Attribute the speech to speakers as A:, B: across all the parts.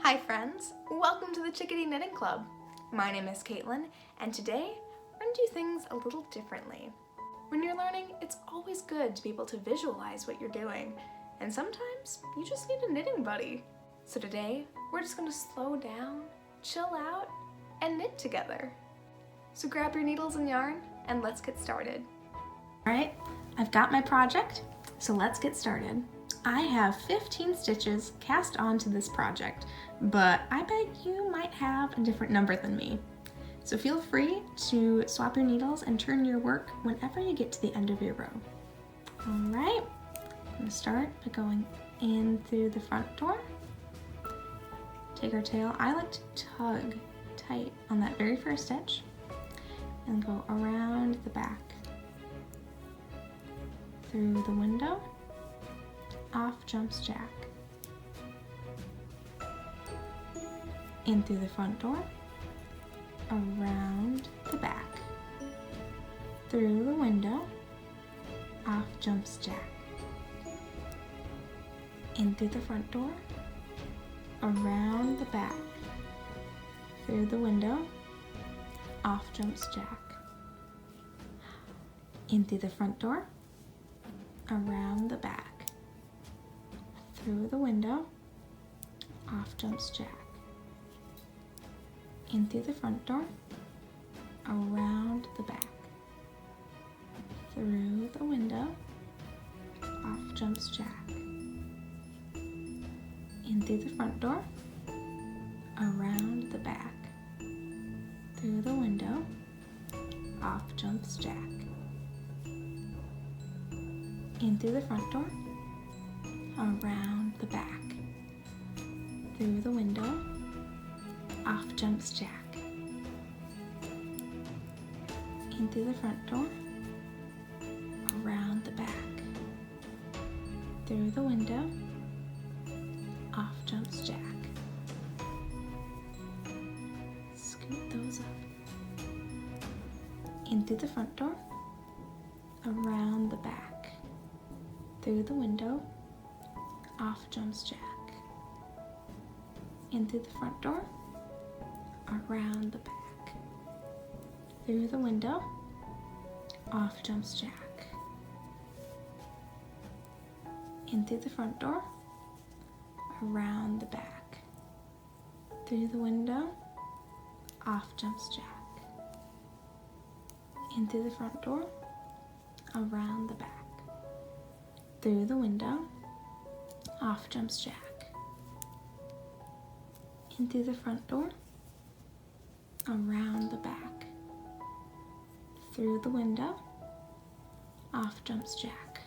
A: Hi friends, welcome to the Chickadee Knitting Club. My name is Caitlin, and today we're going to do things a little differently. When you're learning, it's always good to be able to visualize what you're doing, and sometimes you just need a knitting buddy. So today, we're just going to slow down, chill out, and knit together. So grab your needles and yarn, and let's get started. Alright, I've got my project, so let's get started. I have 15 stitches cast onto this project, but I bet you might have a different number than me. So feel free to swap your needles and turn your work whenever you get to the end of your row. Alright, I'm going to start by going in through the front door. Take our tail. I like to tug tight on that very first stitch and go around the back, through the window, off jumps Jack, in through the front door, around the back, through the window, off jumps Jack, in through the front door, around the back, through the window, off jumps Jack, in through the front door, around the back, through the window, off jumps Jack, in through the front door, around the back, through the window, off jumps Jack, in through the front door, around the back, through the window, off jumps Jack, in through the front door, around the back, through the window, off jumps Jack, in through the front door, around the back, through the window, off jumps Jack. Scoot those up. In through the front door, around the back, through the window, off jumps Jack, in through the front door, around the back, through the window, off jumps Jack, in through the front door, around the back, through the window, off jumps Jack, in through the front door, around the back, through the window, off jumps Jack, in through the front door, around the back, through the window, off jumps Jack,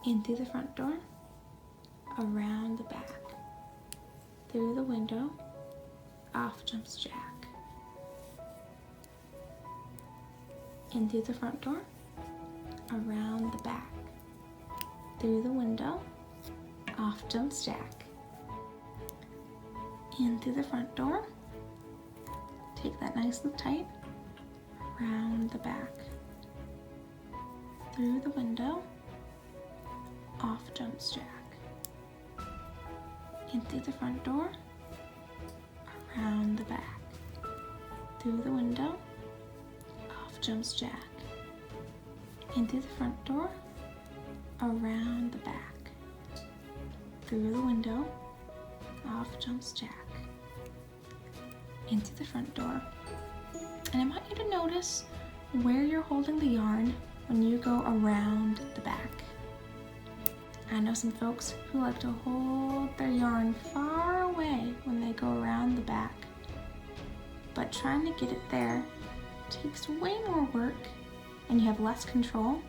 A: in through the front door, around the back, through the window, off jumps Jack, in through the front door, around the back, through the window, off jumps Jack, in through the front door, take that nice and tight, around the back, through the window, off jumps Jack, in through the front door, around the back, through the window, off jumps Jack, in through the front door, around the back, through the window, off jumps Jack, into the front door. And I want you to notice where you're holding the yarn when you go around the back. I know some folks who like to hold their yarn far away when they go around the back, but trying to get it there takes way more work and you have less control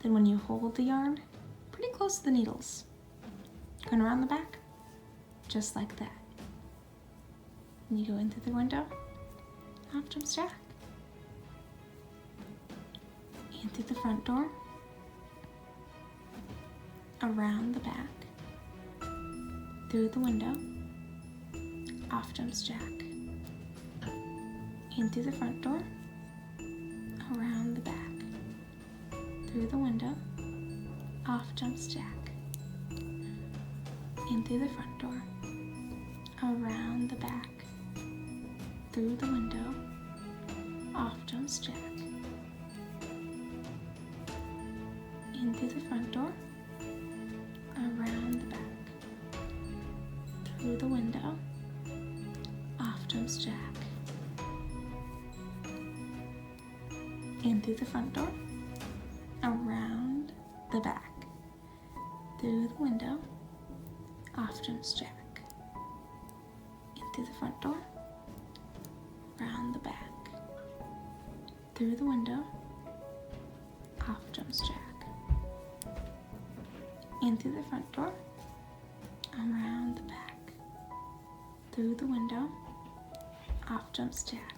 A: than when you hold the yarn pretty close to the needles. Going around the back, just like that. And you go in through the window, off jumps Jack, in through the front door, around the back, through the window, off jumps Jack, in through the front door, around the back, through the window, off jumps Jack, in through the front door, around the back, through the window, off jumps Jack. In through the front door, around the back, through the window, off jumps Jack. In through the front door, around the back, through the window, off jumps Jack. In through the front door, around the back, through the window, off jumps Jack. In through the front door, around the back, through the window, off jumps Jack.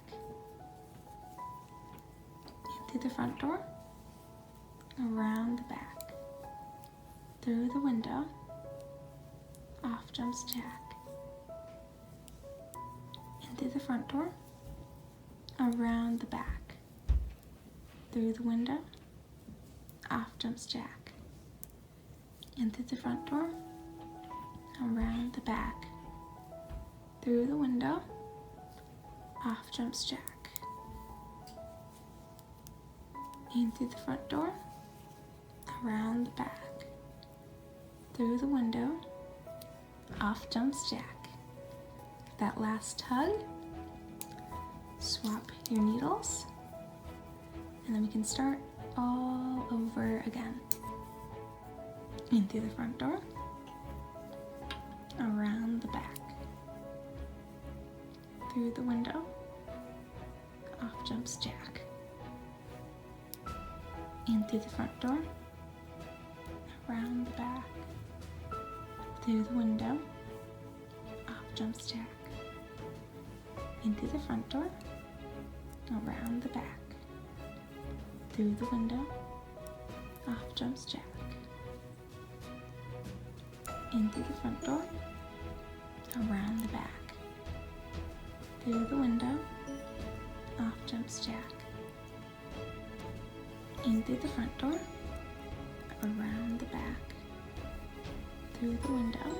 A: In through the front door, around the back, through the window, off jumps Jack. In through the front door, around the back, through the window, off jumps Jack. In through the front door, around the back, through the window, off jumps Jack. In through the front door, around the back, through the window, off jumps Jack. That last tug, swap your needles, and then we can start all over again. In through the front door, around the back, through the window, off jumps Jack. In through the front door, around the back, through the window, off jumps Jack. In through the front door, around the back, through the window, off jumps Jack. In through the front door, around the back, through the window, off jumps Jack. In through the front door, around the back, through the window,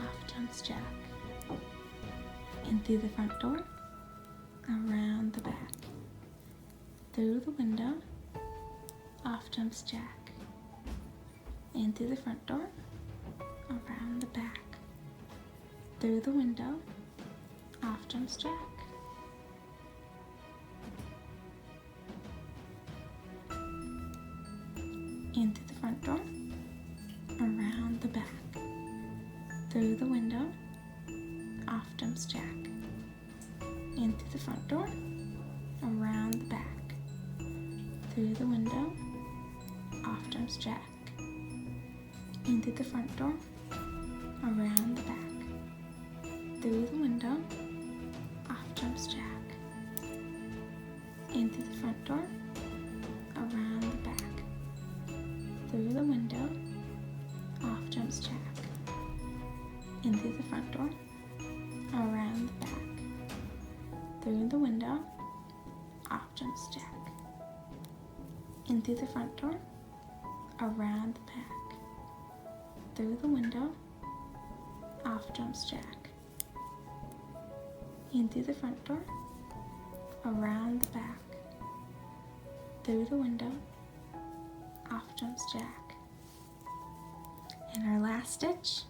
A: off jumps Jack. In through the front door, around the back, through the window, off jumps Jack. In through the front door, around the back, through the window, off jumps Jack. In through the front door, around the back, through the window, off jumps Jack. In through the front door, around the back, through the window, off jumps Jack. In through the front door, around the back, through the window, off jumps Jack. In through the front door, around the back, through the window, off jumps Jack. In through the front door, around the back, through the window, off jumps Jack. In through the front door, around the back, through the window, off jumps Jack. In through the front door, around the back, through the window, off jumps Jack. And our last stitch,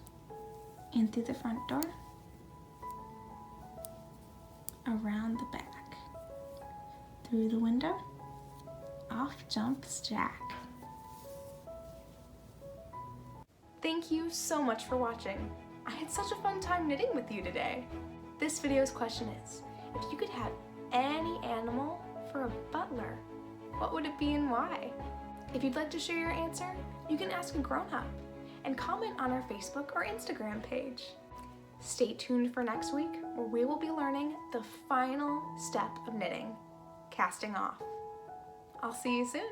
A: in through the front door, around the back, through the window, off jumps Jack. Thank you so much for watching. I had such a fun time knitting with you today. This video's question is, if you could have any animal for a butler, what would it be and why? If you'd like to share your answer, you can ask a grown-up and comment on our Facebook or Instagram page. Stay tuned for next week, where we will be learning the final step of knitting, casting off. I'll see you soon.